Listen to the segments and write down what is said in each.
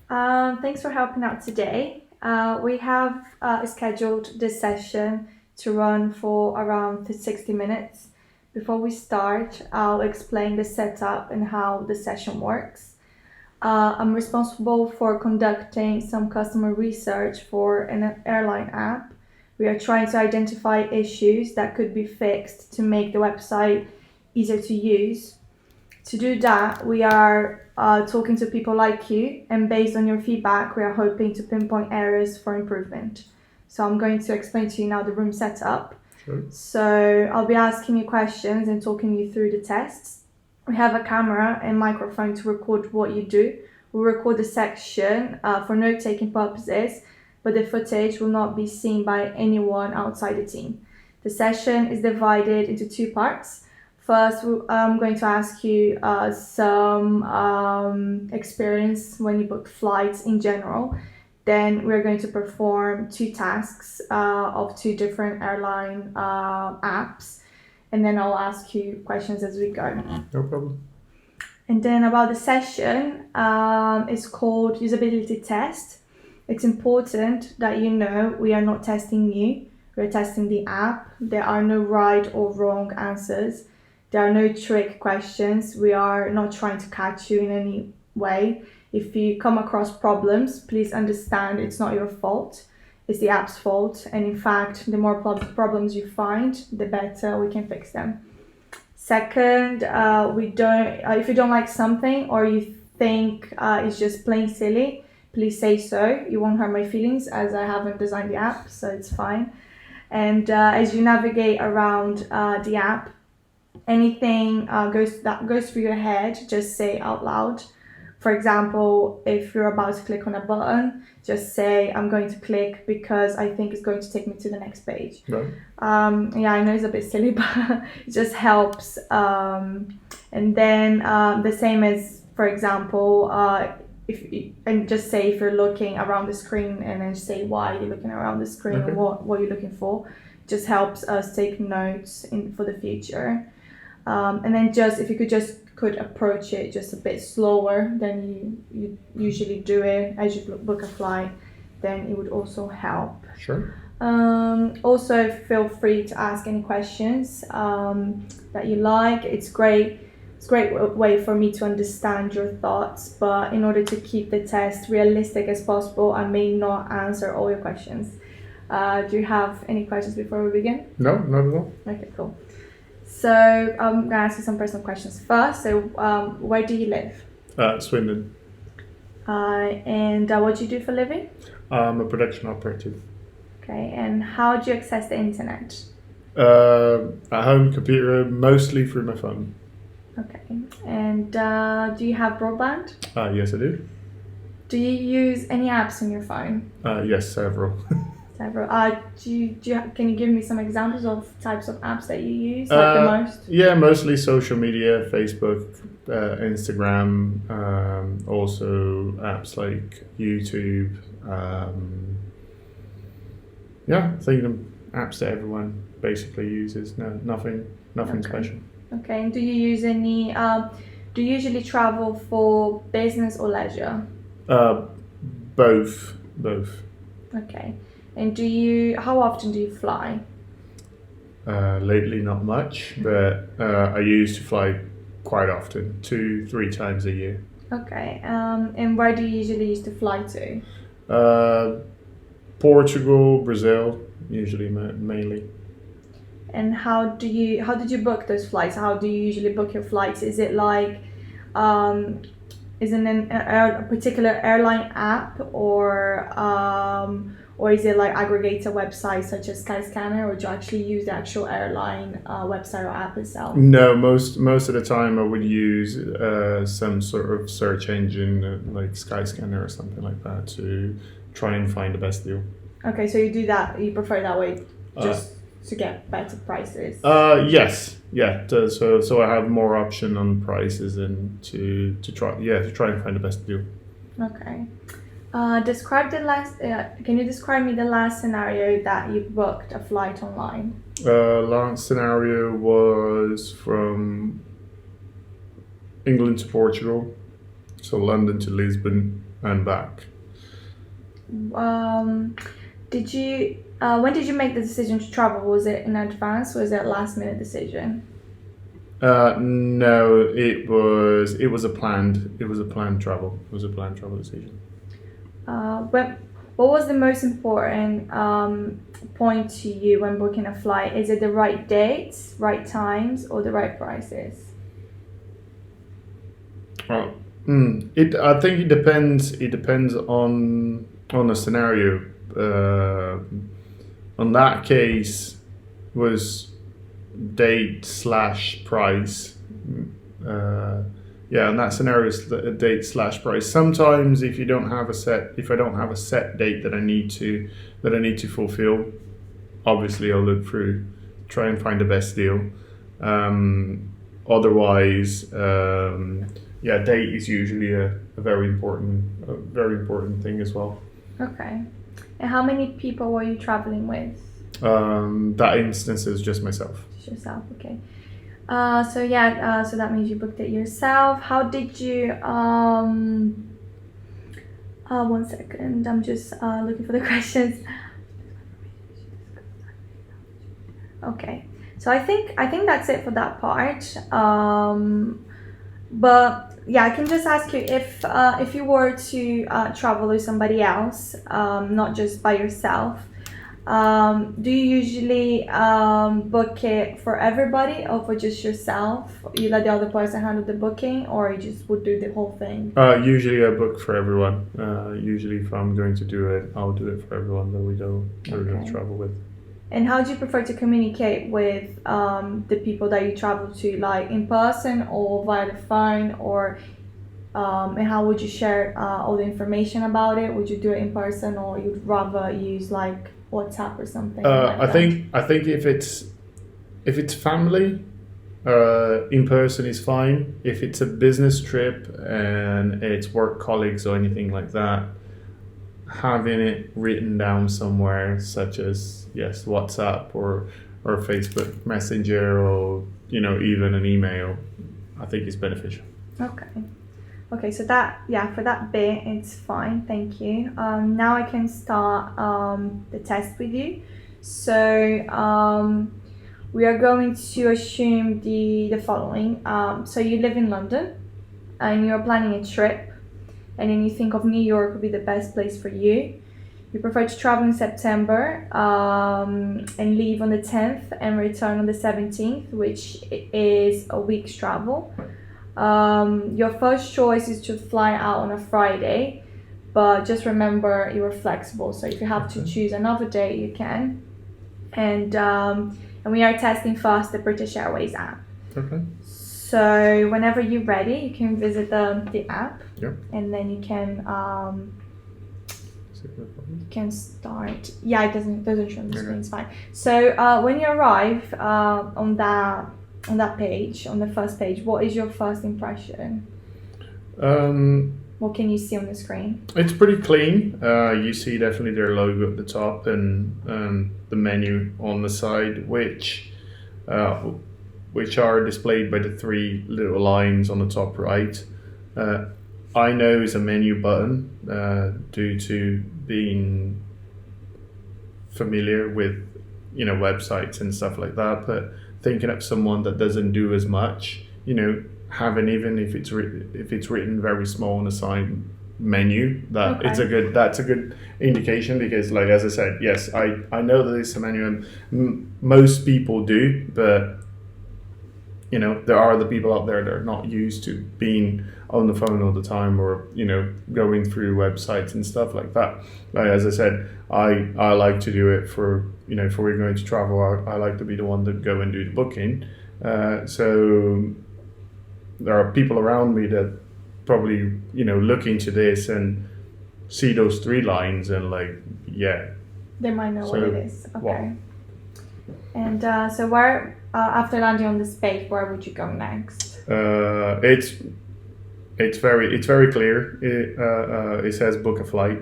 Thanks for helping out today. We have scheduled this session to run for around 60 minutes. Before we start, I'll explain the setup and how the session works. I'm responsible for conducting some customer research for an airline app. We are trying to identify issues that could be fixed to make the website easier to use. To do that, we are talking to people like you, and based on your feedback, we are hoping to pinpoint areas for improvement. So I'm going to explain to you now the room setup. Sure. So I'll be asking you questions and talking you through the tests. We have a camera and microphone to record what you do. We'll record the section for note-taking purposes, but the footage will not be seen by anyone outside the team. The session is divided into two parts. First, I'm going to ask you some experience when you book flights in general. Then we're going to perform two tasks of two different airline apps. And then I'll ask you questions as we go. No problem. And then about the session, it's called Usability Test. It's important that you know we are not testing you. We're testing the app. There are no right or wrong answers. There are no trick questions. We are not trying to catch you in any way. If you come across problems, please understand it's not your fault. It's the app's fault. And in fact, the more problems you find, the better we can fix them. Second, if you don't like something or you think it's just plain silly, please say so. You won't hurt my feelings as I haven't designed the app, so it's fine. And as you navigate around the app, anything that goes through your head, just say out loud. For example, if you're about to click on a button, just say, I'm going to click because I think it's going to take me to the next page. Right. Yeah, I know it's a bit silly, but it just helps. And then the same as, for example, and just say if you're looking around the screen and then say why you're looking around the screen Okay. and what you're looking for. Just helps us take notes for the future. And then if you could approach it just a bit slower than you usually do it as you book a flight, then it would also help. Sure. Also, feel free to ask any questions that you like. It's great. It's a great way for me to understand your thoughts, but in order to keep the test realistic as possible, I may not answer all your questions. Do you have any questions before we begin? No, not at all. Okay, cool. So I'm gonna ask you some personal questions first. So where do you live? Swindon. And what do you do for a living? I'm a production operative. Okay, and how do you access the internet? At home computer, mostly through my phone. Okay, and do you have broadband? Yes, I do. Do you use any apps on your phone? Yes, several. Several. Can you give me some examples of types of apps that you use, like the most? Yeah, mostly social media, Facebook, Instagram, also apps like YouTube. Yeah, I think the apps that everyone basically uses. No, nothing Okay. special. Okay, and do you use any? Do you usually travel for business or leisure? Both. Okay, and how often do you fly? Lately, not much, but I used to fly quite often, 2-3 times a year. Okay, and where do you usually used to fly to? Portugal, Brazil, usually mainly. And how did you book those flights? How do you usually book your flights? Is it like, is it a particular airline app or is it like aggregator websites such as Skyscanner, or do you actually use the actual airline website or app itself? No, most of the time I would use some sort of search engine like Skyscanner or something like that to try and find the best deal. Okay, so you do that. You prefer that way, just to get better prices. Yes, yeah. So I have more option on prices and to try and find the best deal. Okay. Describe the last. Can you describe me the last scenario that you booked a flight online? Last scenario was from England to Portugal. So London to Lisbon and back. Did you? When did you make the decision to travel? Was it in advance, or was it a last minute decision? No, it was a planned travel. It was a planned travel decision. What was the most important point to you when booking a flight? Is it the right dates, right times, or the right prices? Oh, I think it depends. It depends on the scenario. On that case, was date slash price. Uh, yeah, in that scenario, it's the date slash price. Sometimes, if I don't have a set date that I need to fulfill, obviously I'll look through, try and find the best deal. Otherwise, yeah, date is usually a very important thing as well. Okay. And how many people were you traveling with? That instance is just myself. Just yourself, okay. So that means you booked it yourself. How did you? One second. I'm just looking for the questions. Okay. So I think that's it for that part. But yeah, I can just ask you if you were to travel with somebody else, not just by yourself. Do you usually book it for everybody or for just yourself? You let the other person handle the booking, or you just would do the whole thing? Usually I book for everyone. Usually if I'm going to do it, I'll do it for everyone that we're going to travel with. And how do you prefer to communicate with the people that you travel to, like in person or via the phone, or and how would you share all the information about it? Would you do it in person, or you'd rather use like WhatsApp or something? I think if it's family, in person is fine. If it's a business trip and it's work colleagues or anything like that, having it written down somewhere, such as WhatsApp or Facebook Messenger, or even an email, I think is beneficial. Okay, so for that bit, it's fine. Thank you. Now I can start the test with you. So we are going to assume the following. So you live in London and you're planning a trip, and then you think of New York would be the best place for you. You prefer to travel in September and leave on the 10th and return on the 17th, which is a week's travel. Your first choice is to fly out on a Friday, but just remember you are flexible. So if you have to choose another day, you can. And we are testing first the British Airways app. Okay. So whenever you're ready, you can visit the app. Yep. And then you can start. Yeah, it doesn't show on the screen. It's fine. So when you arrive on that page, on the first page, what is your first impression? What can you see on the screen? It's pretty clean. You see definitely their logo at the top and the menu on the side, which are displayed by the three little lines on the top right. I know is a menu button due to being familiar with websites and stuff like that, but thinking of someone that doesn't do as much, having, even if it's written very small on the side menu, that's a good indication, because like as I said, yes, I know that it's a menu and most people do, but there are the people out there that are not used to being on the phone all the time, or going through websites and stuff like that. Like as I said, I like to do it for if we're going to travel. I like to be the one that go and do the booking. So there are people around me that probably look into this and see those three lines and they might know what it is. Okay. Well, and so where after landing on this page, where would you go next? It's very clear. It says book a flight.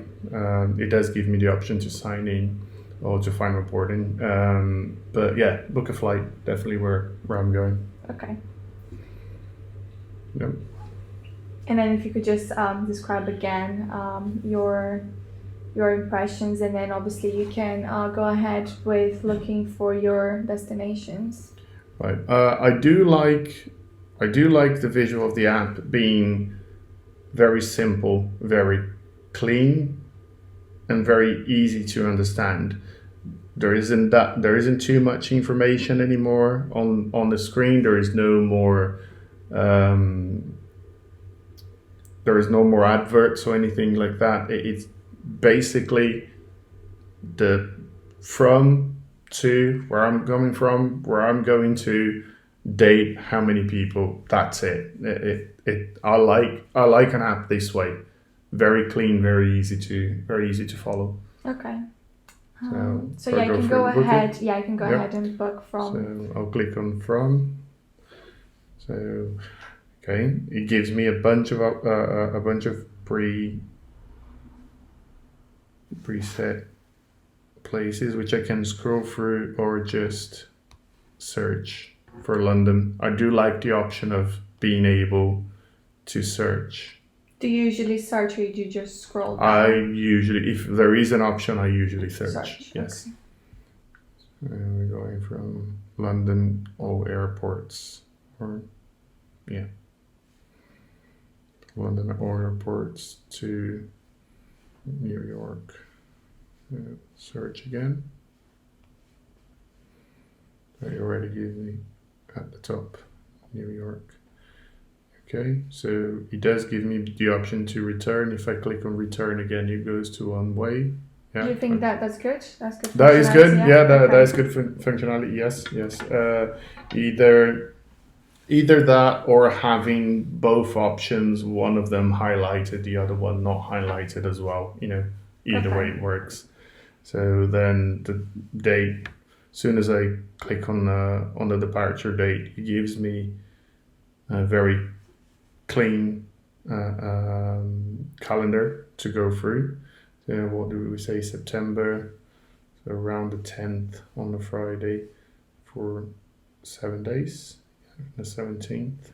It does give me the option to sign in or to find reporting. But yeah, book a flight, definitely where I'm going. Okay. Yep. And then if you could just describe again your impressions, and then obviously you can go ahead with looking for your destinations. Right. I do like the visual of the app being very simple, very clean, and very easy to understand. There isn't too much information anymore on the screen. There is no more adverts or anything like that. It's basically the from to where I'm coming from, where I'm going to, date, how many people. That's it. I like an app this way. Very clean, very easy to follow. Okay. So I yeah, you can go booking? ahead. Yeah, you can go Yep. ahead and book from. So I'll click on from. So okay, it gives me a bunch of preset places which I can scroll through or just search for London. I do like the option of being able to search. Do you usually search, or do you just scroll down? I usually, if there is an option, I usually search. Yes. Okay. And we're going from London, all airports, or yeah, London all airports to New York. Search again. They already gave me at the top New York. Okay, so it does give me the option to return. If I click on return again, it goes to one way. Yeah. Do you think that's good? That's good. That is good. functionality, Yeah, that Okay. is good functionality. Yes. Either that or having both options, one of them highlighted, the other one not highlighted as well. Either way it works. So then the date, as soon as I click on the departure date, it gives me a very clean calendar to go through. So what do we say? September, so around the 10th on the Friday for 7 days, the 17th.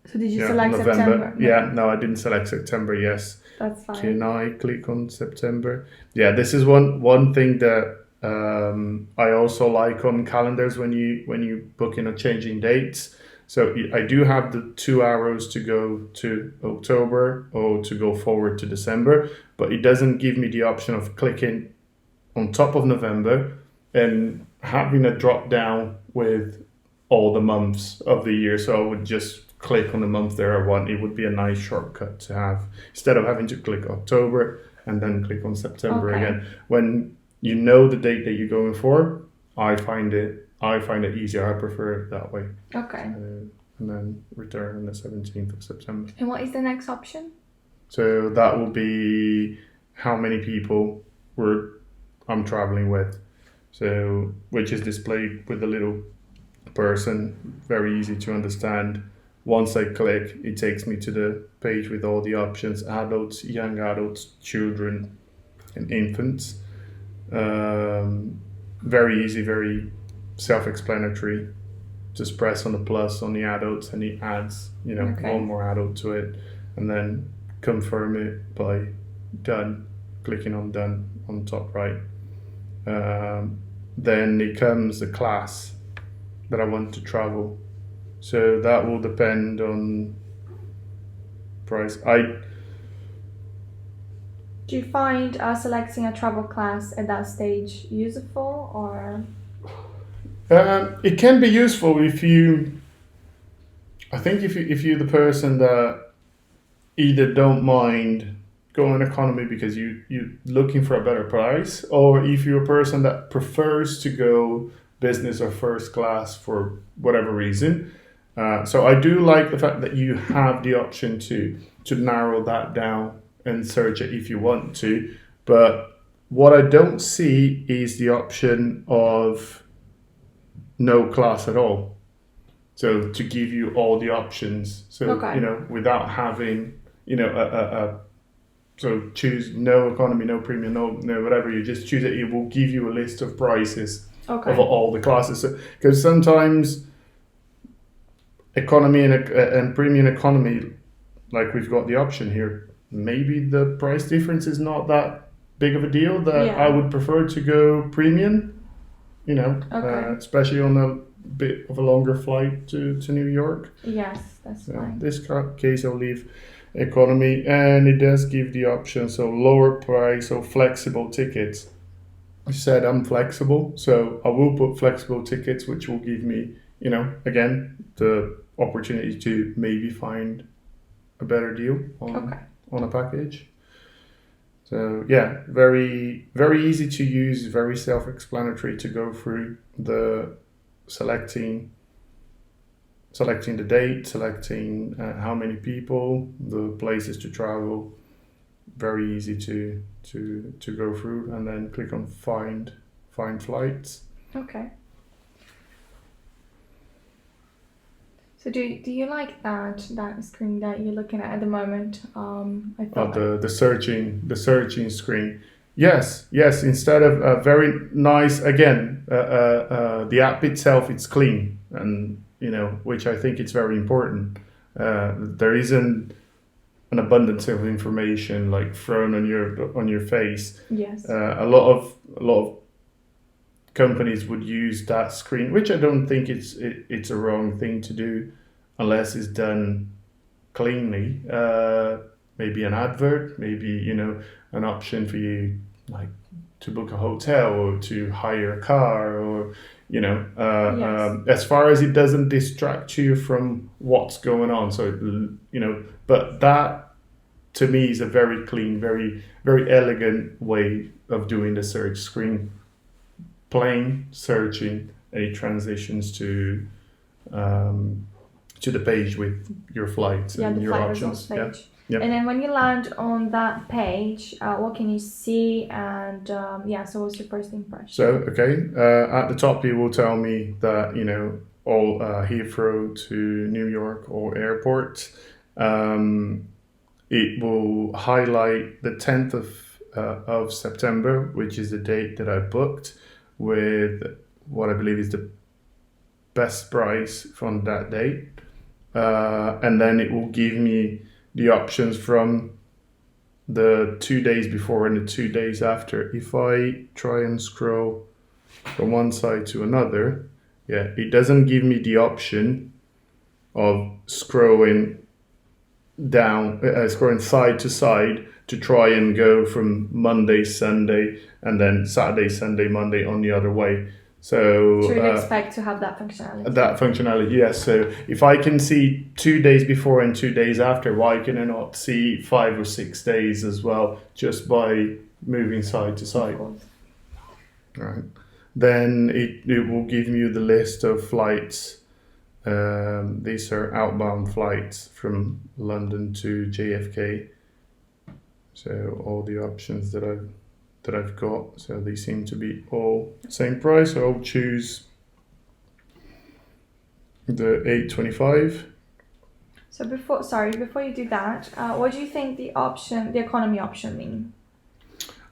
So did you select November. September? Yeah, no, I didn't select September. Yes. That's fine. Can I click on September? Yeah, this is one thing that I also like on calendars when you book in or changing dates. So I do have the 2 arrows to go to October or to go forward to December, but it doesn't give me the option of clicking on top of November and having a drop down with all the months of the year. So I would just click on the month there I want. It would be a nice shortcut to have instead of having to click October and then click on September again. When you know the date that you're going for, I find it easier. I prefer it that way. Okay. And then return on the 17th of September. And what is the next option? So that will be how many people I'm traveling with. So which is displayed with a little person, very easy to understand. Once I click, it takes me to the page with all the options: adults, young adults, children, and infants. Very easy, very self-explanatory. Just press on the plus on the adults and it adds, one more adult to it, and then confirm it by done, clicking on done on top right. Then it comes the class that I want to travel. So that will depend on price. Do you find selecting a travel class at that stage useful, or? It can be useful if you're the person that either don't mind going economy because you're looking for a better price, or if you're a person that prefers to go business or first class for whatever reason. So I do like the fact that you have the option to narrow that down and search it if you want to. But what I don't see is the option of no class at all. So to give you all the options. So, without having, so choose no economy, no premium, no whatever, you just choose it. It will give you a list of prices of all the classes. Because sometimes economy and premium economy, like we've got the option here. Maybe the price difference is not that big of a deal. That I Yeah. would prefer to go premium. Okay. Especially on a bit of a longer flight to New York. Yes, that's So fine. this case, I'll leave economy, and it does give the option so lower price or flexible tickets. I said I'm flexible, so I will put flexible tickets, which will give me, again, the opportunity to maybe find a better deal Okay. on a package. So yeah, very very easy to use, very self-explanatory to go through the selecting the date, selecting how many people, the places to travel. Very easy to go through, and then click on find flights. Okay. So do you like that screen that you're looking at the moment? I thought The searching screen. Yes. Instead of very nice again, the app itself, it's clean, and which I think it's very important. There isn't an abundance of information like thrown on your face. yes. A lot of companies would use that screen, which I don't think it's a wrong thing to do, unless it's done cleanly. Maybe an advert, maybe an option for you like to book a hotel or to hire a car, or Yes. as far as it doesn't distract you from what's going on. So but that to me is a very clean, very very elegant way of doing the search screen. Plain searching, and it transitions to the page with your flights Yeah, and the your flight results options. Yeah. page. Yep. And then when you land on that page, what can you see? And so what's your first impression? So okay, at the top it will tell me that all Heathrow to New York or airport. It will highlight the 10th of September, which is the date that I booked, with what I believe is the best price from that date. And then it will give me the options from the 2 days before and the 2 days after. If I try and scroll from one side to another, it doesn't give me the option of scrolling scrolling side to side to try and go from Monday, Sunday, and then Saturday, Sunday, Monday on the other way. So you expect to have that functionality. Yes. So if I can see 2 days before and 2 days after, why can I not see 5 or 6 days as well, just by moving side to side? Right. Then it will give you the list of flights. These are outbound flights from London to JFK. So all the options that I've got. So they seem to be all same price. So I'll choose the 825. So before you do that, what do you think the economy option mean?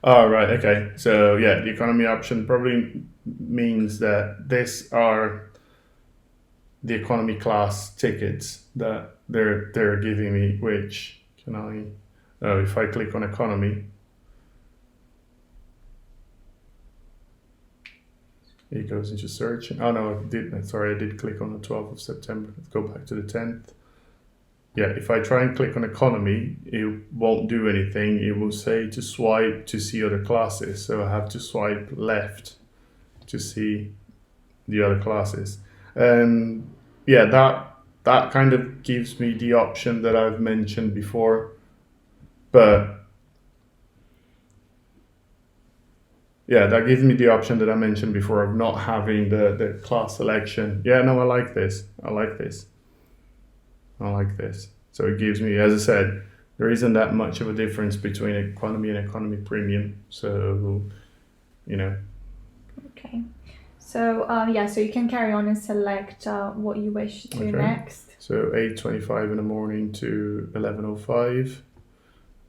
Oh, right. Okay. So yeah, the economy option probably means that these are the economy class tickets that they're giving me. Which can if I click on economy, it goes into search. Oh no, I did click on the 12th of September. Let's go back to the 10th. Yeah, if I try and click on economy, it won't do anything. It will say to swipe to see other classes. So I have to swipe left to see the other classes. And yeah, that kind of gives me the option that I've mentioned before. But yeah, that gives me the option that I mentioned before of not having the class selection. Yeah, no, I like this. So it gives me, as I said, there isn't that much of a difference between economy and economy premium. So, Okay. So so you can carry on and select what you wish to next. So 8:25 in the morning to 11:05,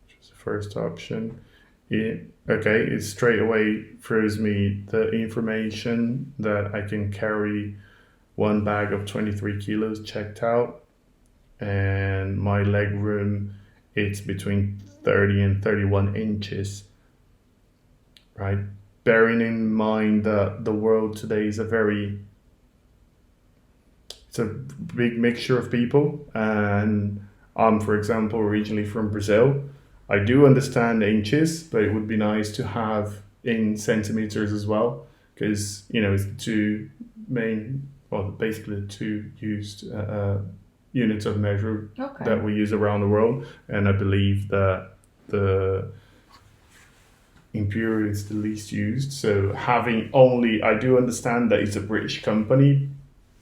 which is the first option. It straight away throws me the information that I can carry one bag of 23 kilos checked out, and my leg room, it's between 30 and 31 inches, right? Bearing in mind that the world today is it's a big mixture of people, and I'm, for example, originally from Brazil. I do understand inches, but it would be nice to have in centimeters as well, because it's the two main, well, basically the two used units of measure Okay. that we use around the world, and I believe that the imperial is the least used. So having only, I do understand that it's a British company,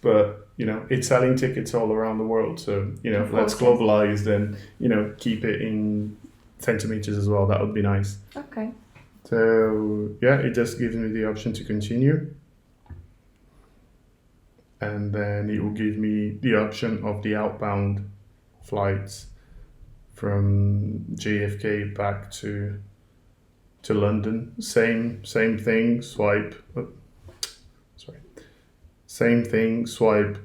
but it's selling tickets all around the world. So Of let's course, globalize and keep it in centimeters as well. That would be nice. Okay. So yeah, it just gives me the option to continue, and then it will give me the option of the outbound flights from JFK back to London. Same thing. Swipe. Sorry. Same thing. Swipe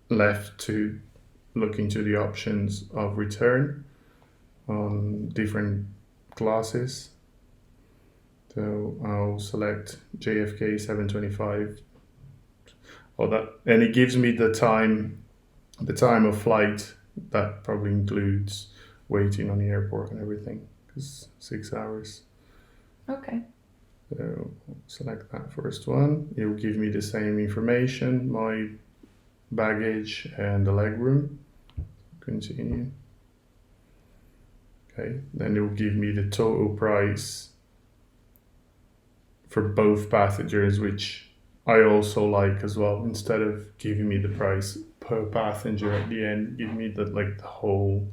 left to look into the options of return on different classes. So I'll select JFK 725. And it gives me the time of flight. That probably includes waiting on the airport and everything, because 6 hours. Okay. So select that first one. It will give me the same information, my baggage and the leg room. Continue. Okay, then it will give me the total price for both passengers, which I also like as well. Instead of giving me the price per passenger at the end, give me the whole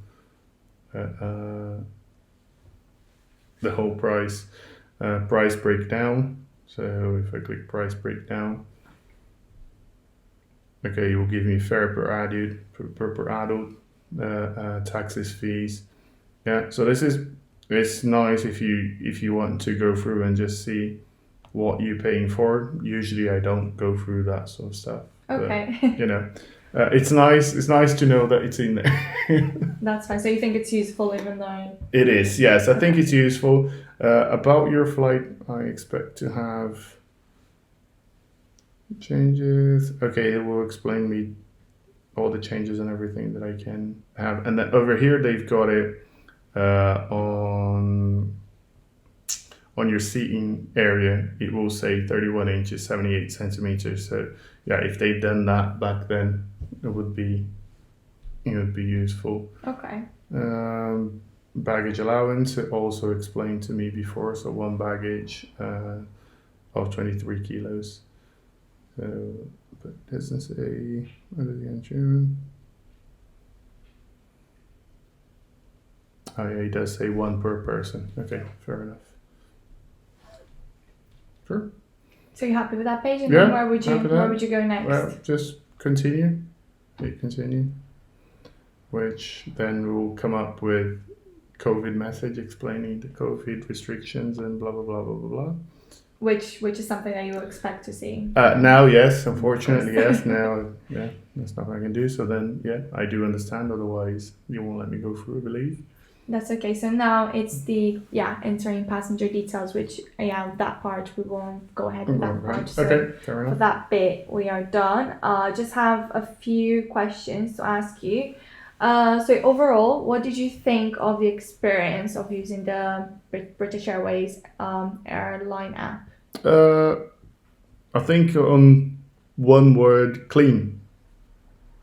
price. Price breakdown. So if I click price breakdown, okay, it will give me fare per adult, taxes, fees. Yeah, so it's nice if you want to go through and just see what you're paying for. Usually I don't go through that sort of stuff. Okay. But, it's nice to know that it's in there. That's fine. So you think it's useful even though... It is, yes. I think it's useful. About your flight, I expect to have changes. Okay, it will explain me all the changes and everything that I can have. And then over here, they've got it on your seating area. It will say 31 inches, 78 centimeters. So yeah, if they'd done that back then, it would be useful. Okay. Baggage allowance, it also explained to me before. So one baggage of 23 kilos. So, but doesn't say in June. Oh yeah, it does say one per person. Okay, fair enough. Sure. So you're happy with that page? And Yeah, then where would you go next? Well, just continue. Hit continue. Which then will come up with COVID message explaining the COVID restrictions and blah blah blah blah blah blah. Which is something that you would expect to see. Now, yes. Unfortunately, yes. Now, yeah, there's nothing I can do. So then, yeah, I do understand. Otherwise, you won't let me go through, I believe. That's okay. So now it's the entering passenger details, which that part we won't go ahead with that part. So okay, fair for enough. that bit we are done. Just have a few questions to ask you. So overall, what did you think of the experience of using the British Airways airline app? I think on one word, clean.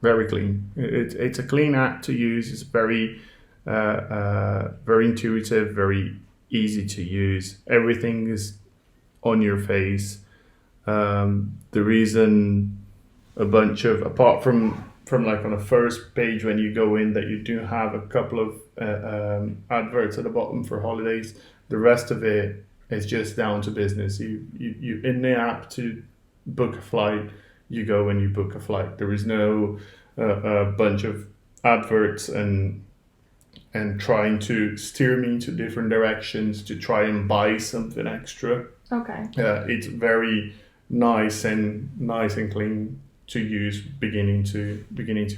Very clean. It's a clean app to use. It's very intuitive, very easy to use. Everything is on your face. There isn't a bunch of, apart from like on the first page when you go in, that you do have a couple of adverts at the bottom for holidays. The rest of it is just down to business. You in the app to book a flight, you go and you book a flight. There is no a bunch of adverts and trying to steer me to different directions to try and buy something extra. Okay. It's very nice and clean to use beginning to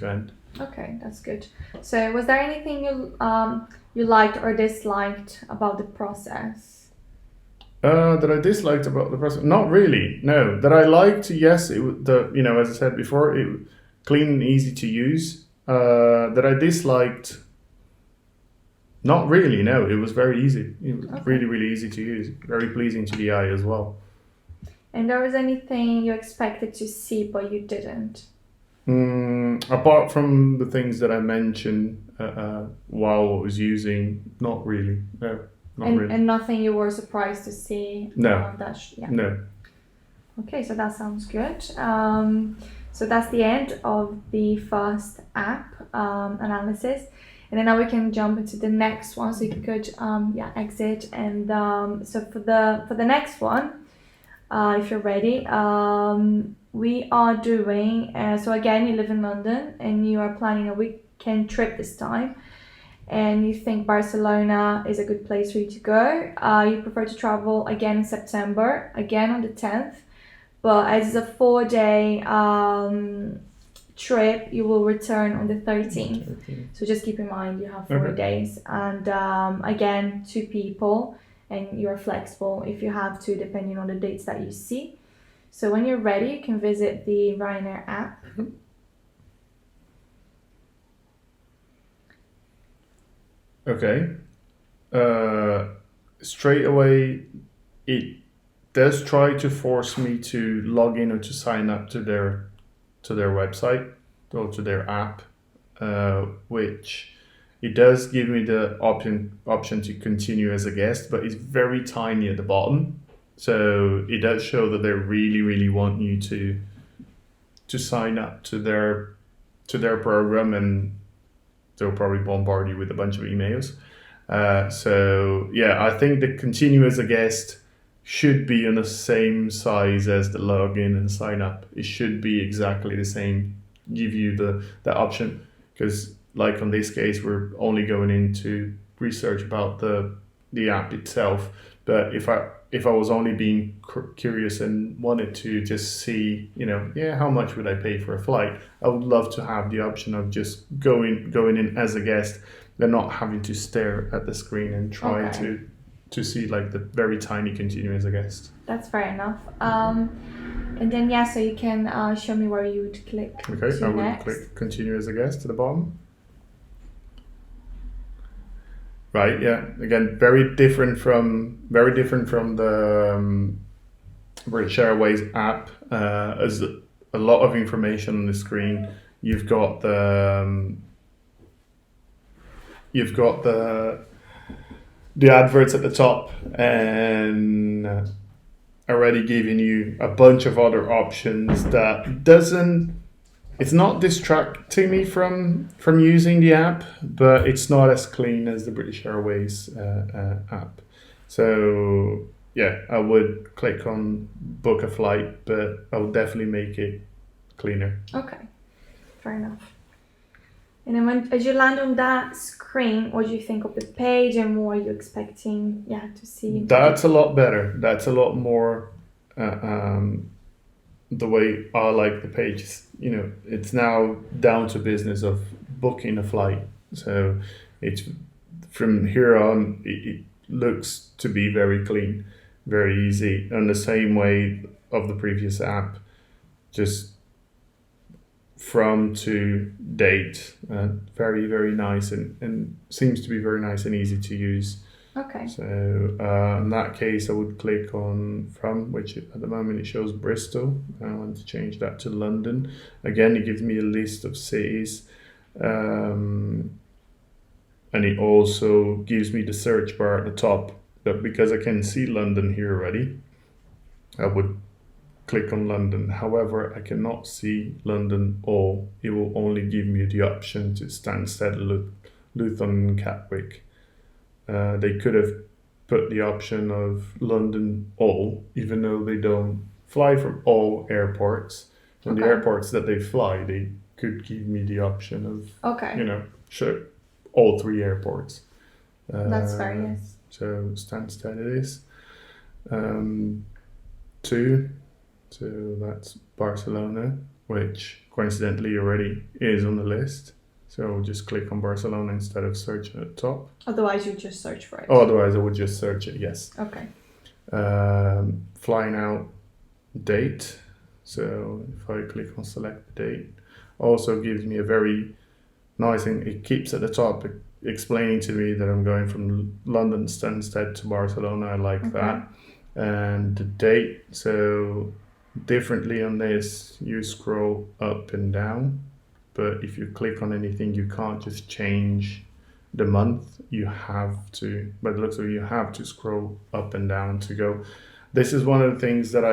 end. Okay, that's good. So, was there anything you liked or disliked about the process? That I disliked about the process? Not really. No. That I liked, yes. As I said before, it clean and easy to use. That I disliked, not really. No, it was very easy. It was really, really easy to use. Very pleasing to the eye as well. And there was anything you expected to see but you didn't? Apart from the things that I mentioned while I was using, not really. No, not really. And nothing you were surprised to see? No. No. Okay, so that sounds good. So that's the end of the first app analysis. And then now we can jump into the next one. So you could exit. And so for the next one, if you're ready, we are doing, so again, you live in London and you are planning a weekend trip this time. And you think Barcelona is a good place for you to go. You prefer to travel again in September, again on the 10th. But as it's a 4-day trip, you will return on the 13th. So just keep in mind you have 4 days. And again, 2 people, and you're flexible if you have to, depending on the dates that you see. So when you're ready, you can visit the Ryanair app. Okay. Straight away, it does try to force me to log in or to sign up to their website or to their app, which it does give me the option to continue as a guest, but it's very tiny at the bottom. So it does show that they really, really want you to sign up to their program, and they'll probably bombard you with a bunch of emails. I think the continue as a guest should be on the same size as the login and sign up. It should be exactly the same. Give you the option, because like on this case, we're only going into research about the app itself. But if I was only being curious and wanted to just see, how much would I pay for a flight, I would love to have the option of just going in as a guest, and not having to stare at the screen and try to see like the very tiny continue as a guest. That's fair enough. And then so you can show me where you would click. Okay, I would click continue as a guest at the bottom. Right, yeah. Again, very different from the British Airways app. There's a lot of information on the screen. You've got the adverts at the top, and already giving you a bunch of other options that it's not distracting me from using the app, but it's not as clean as the British Airways app. So I would click on book a flight, but I would definitely make it cleaner. Okay, fair enough. And then as you land on that screen, what do you think of the page, and what are you expecting to see? That's a lot better. That's a lot more the way I like the pages. It's now down to business of booking a flight. So it's from here on, it looks to be very clean, very easy, and the same way of the previous app, just from to date, very, very nice, and seems to be very nice and easy to use. Okay. So in that case, I would click on from, which at the moment it shows Bristol. I want to change that to London. Again, it gives me a list of cities, and it also gives me the search bar at the top. But because I can see London here already, I would click on London. However, I cannot see London all. It will only give me the option to Stansted, Luton, and Gatwick. They could have put the option of London all, even though they don't fly from all airports. And the airports that they fly, they could give me the option of, sure, all 3 airports. That's fair, yes. So Stansted it is. 2, so that's Barcelona. which coincidentally already is on the list. So just click on Barcelona instead of searching at the top. Otherwise, you just search for it. Oh, otherwise I would just search it, yes. Okay. Flying out date. So if I click on select the date, also gives me a very nice thing. It keeps at the top explaining to me that I'm going from London Stansted to Barcelona. I like that. And the date. So differently on this, you scroll up and down. But if you click on anything, you can't just change the month. You have to, but it looks like you have to scroll up and down to go. This is one of the things that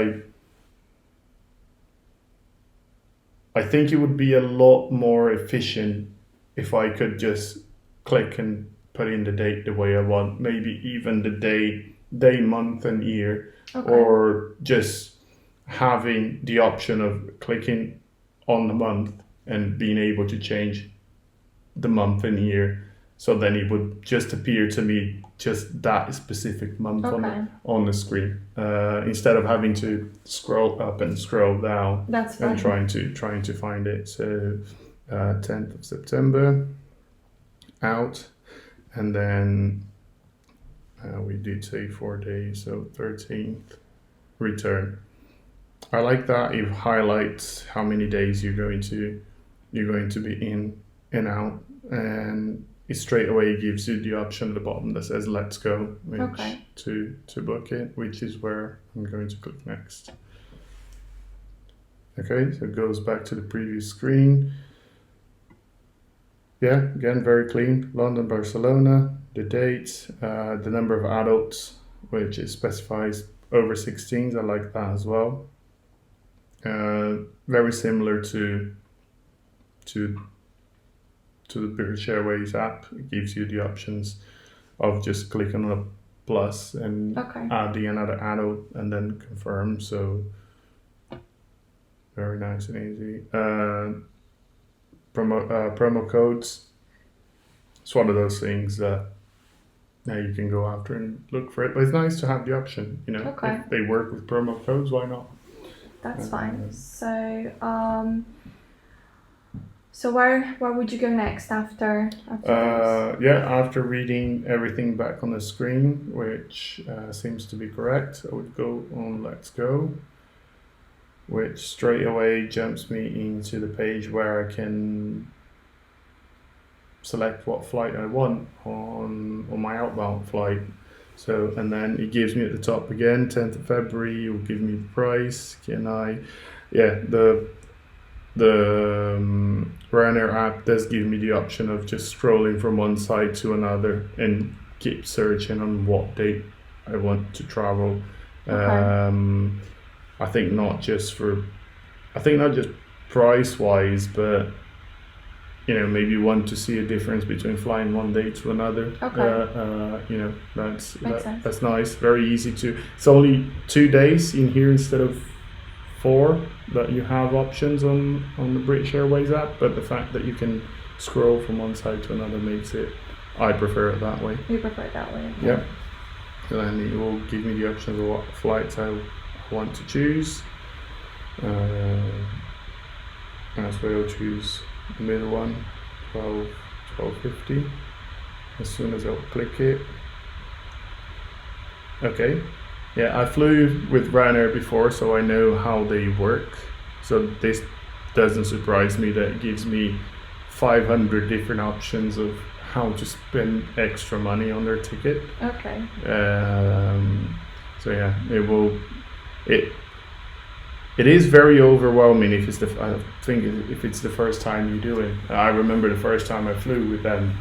I think it would be a lot more efficient if I could just click and put in the date the way I want. Maybe even the day, month, and year, or just having the option of clicking on the month and being able to change the month and year. So then it would just appear to me just that specific month on the screen, instead of having to scroll up and scroll down. That's and trying to find it. So 10th of September out, and then we did say 4 days, so 13th return. I like that it highlights how many days you're going to be in and out, and it straight away gives you the option at the bottom that says let's go, which to book it, which is where I'm going to click next. Okay, so it goes back to the previous screen. Yeah, again, very clean. London, Barcelona, the date, the number of adults, which it specifies over 16s. I like that as well. Very similar to the British Airways app. It gives you the options of just clicking on a plus and adding another adult and then confirm. So very nice and easy. Promo codes. It's one of those things that now you can go after and look for it. But it's nice to have the option, if they work with promo codes, why not? That's fine. So where would you go next after this? After reading everything back on the screen, which seems to be correct, I would go on Let's Go, which straight away jumps me into the page where I can select what flight I want on my outbound flight. So, and then it gives me at the top again, 10th of February, it will give me the price. The Ryanair app does give me the option of just scrolling from one side to another and keep searching on what date I want to travel. I think not just price wise, but maybe want to see a difference between flying one day to another. That's nice. Very easy to. It's only 2 days in here instead of 4 that you have options on the British Airways app, but the fact that you can scroll from one side to another makes it. I prefer it that way. You prefer it that way. Okay. Yeah. And then it will give me the options of what flights I want to choose. That's why I'll choose the middle one, 12:50. As soon as I'll click it. Okay. Yeah, I flew with Ryanair before, so I know how they work. So this doesn't surprise me that it gives me 500 different options of how to spend extra money on their ticket. Okay. So yeah, it is very overwhelming if it's the first time you do it. I remember the first time I flew with them,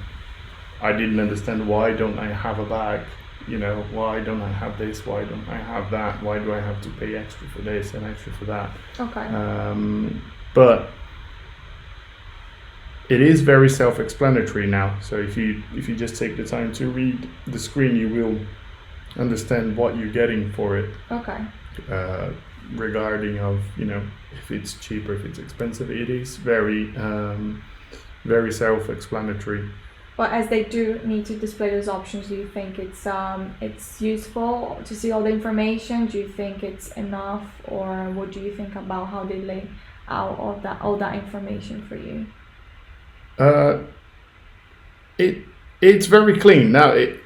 I didn't understand, why don't I have a bag? Why don't I have this? Why don't I have that? Why do I have to pay extra for this and extra for that? Okay. But it is very self-explanatory now. So if you just take the time to read the screen, you will understand what you're getting for it. Okay. Regarding of if it's cheap or if it's expensive, it is very very self-explanatory. But as they do need to display those options, do you think it's useful to see all the information? Do you think it's enough, or what do you think about how they out all that information for you? Uh, it's very clean. Now it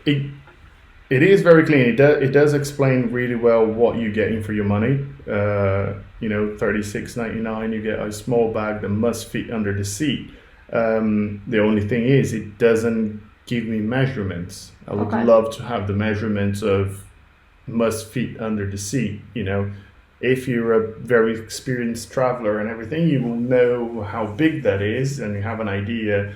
is very clean. It does explain really well what you're getting for your money. $36.99. You get a small bag that must fit under the seat. The only thing is, it doesn't give me measurements. I would Okay. love to have the measurements of must fit under the seat. If you're a very experienced traveler and everything, you will know how big that is and you have an idea.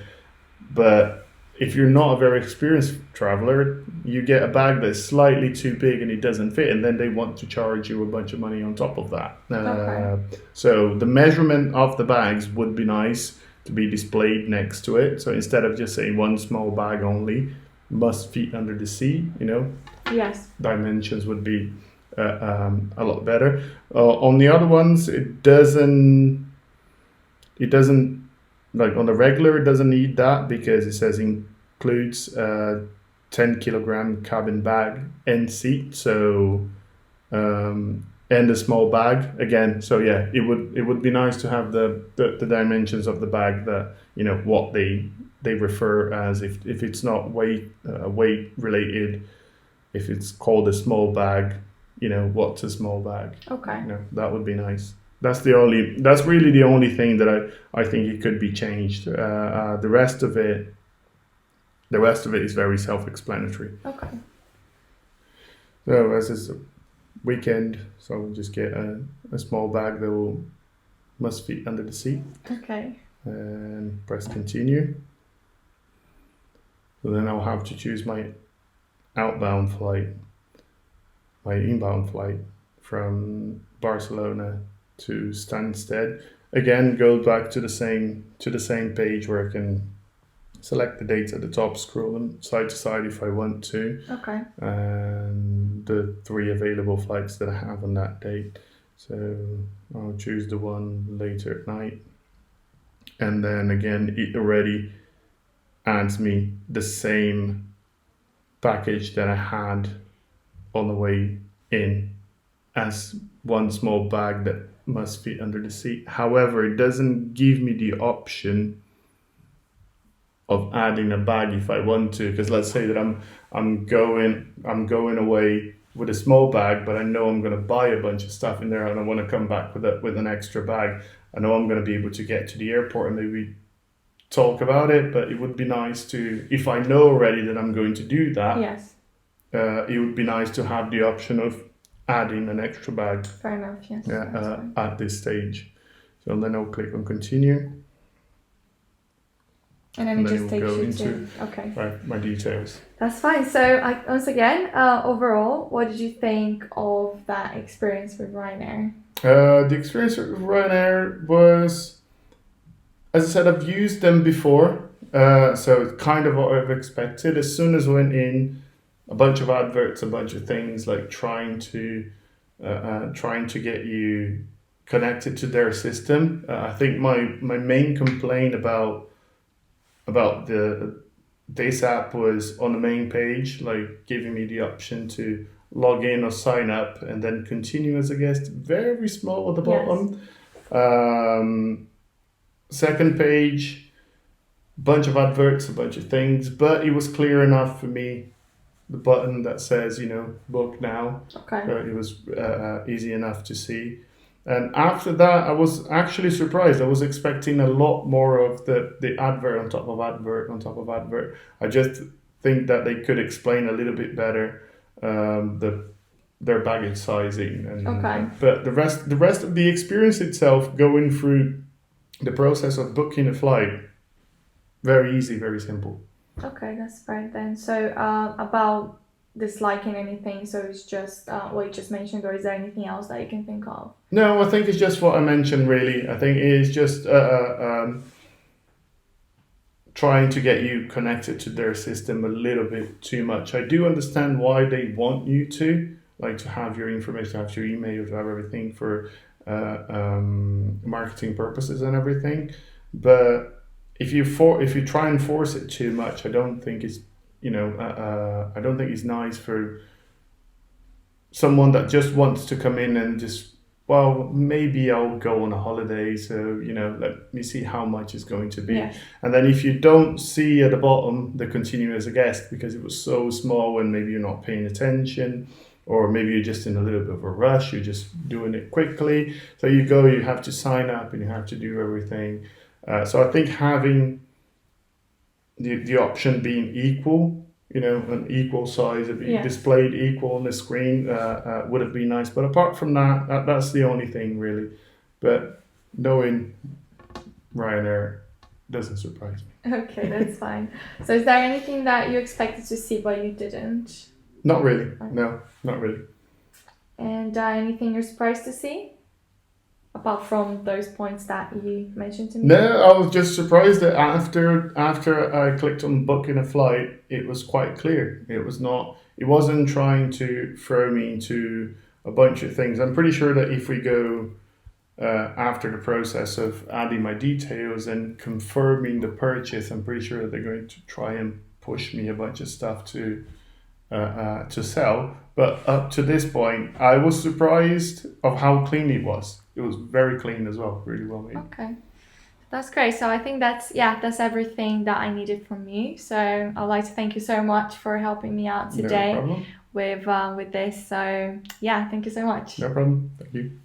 But if you're not a very experienced traveler, you get a bag that's slightly too big and it doesn't fit, and then they want to charge you a bunch of money on top of that. Okay. So the measurement of the bags would be nice to be displayed next to it. So instead of just saying one small bag only, must fit under the seat, Yes. dimensions would be a lot better. On the other ones, it doesn't like on the regular, it doesn't need that because it says includes 10 kilogram cabin bag and seat. So and a small bag again. So yeah, it would be nice to have the dimensions of the bag, that what they refer as, if it's not weight related, if it's called a small bag, what's a small bag. Okay. That would be nice. That's really the only thing that I think it could be changed. The rest of it is very self-explanatory. Okay. So as it's a weekend, so we'll just get a small bag that must fit under the seat, Okay. and press continue. So then I'll have to choose my inbound flight from Barcelona to Stansted. Again, go back to the same page where I can select the dates at the top, scroll them side to side if I want to, Okay. and the 3 available flights that I have on that date. So I'll choose the one later at night, and then again it already adds me the same package that I had on the way in as one small bag that must fit under the seat. However, it doesn't give me the option of adding a bag if I want to, because let's say that I'm going away with a small bag, but I know I'm going to buy a bunch of stuff in there and I want to come back with an extra bag. I know I'm going to be able to get to the airport and maybe talk about it, but it would be nice to, if I know already that I'm going to do that, Yes. it would be nice to have the option of adding an extra bag Fair enough. Yes. That's fine. at this stage. So then I'll click on continue, And then and it then just it will takes go you into to. Okay. my details. That's fine. So, once again, overall, what did you think of that experience with Ryanair? The experience with Ryanair was, as I said, I've used them before, so it's kind of what I've expected. As soon as I went in, a bunch of adverts, a bunch of things like trying to get you connected to their system. I think my main complaint about this app was on the main page, like giving me the option to log in or sign up and then continue as a guest, very small at the bottom. Second page, bunch of adverts, a bunch of things, but it was clear enough for me. The button that says, book now. Okay. It was easy enough to see. And after that, I was actually surprised. I was expecting a lot more of the advert on top of advert on top of advert. I just think that they could explain a little bit better their baggage sizing. Okay. But the rest of the experience itself, going through the process of booking a flight, very easy, very simple. Okay, that's fine then. So, about disliking anything, so it's just what you just mentioned, or is there anything else that you can think of? No, I think it's just what I mentioned, really. I think it is just trying to get you connected to their system a little bit too much. I do understand why they want you to, like, to have your information, to have your email, to have everything for marketing purposes and everything. But if you try and force it too much, I don't think it's I don't think it's nice for someone that just wants to come in and just well, maybe I'll go on a holiday, so let me see how much it's going to be. Yes. And then if you don't see at the bottom the continue as a guest because it was so small and maybe you're not paying attention, or maybe you're just in a little bit of a rush, you're just doing it quickly. So you have to sign up and you have to do everything. So I think having the option being equal, an equal size, it be Yes. displayed equal on the screen would have been nice. But apart from that's the only thing really. But knowing Ryanair doesn't surprise me. Okay, that's fine. So is there anything that you expected to see but you didn't? Not really. No, not really. And anything you're surprised to see? Apart from those points that you mentioned to me? No, I was just surprised that after I clicked on booking a flight, it was quite clear. It wasn't trying to throw me into a bunch of things. I'm pretty sure that if we go after the process of adding my details and confirming the purchase, I'm pretty sure that they're going to try and push me a bunch of stuff to sell. But up to this point, I was surprised of how clean it was. It was very clean as well, really well made. Okay. That's great. So I think that's everything that I needed from you. So I'd like to thank you so much for helping me out today No problem. with this. So yeah, thank you so much. No problem. Thank you.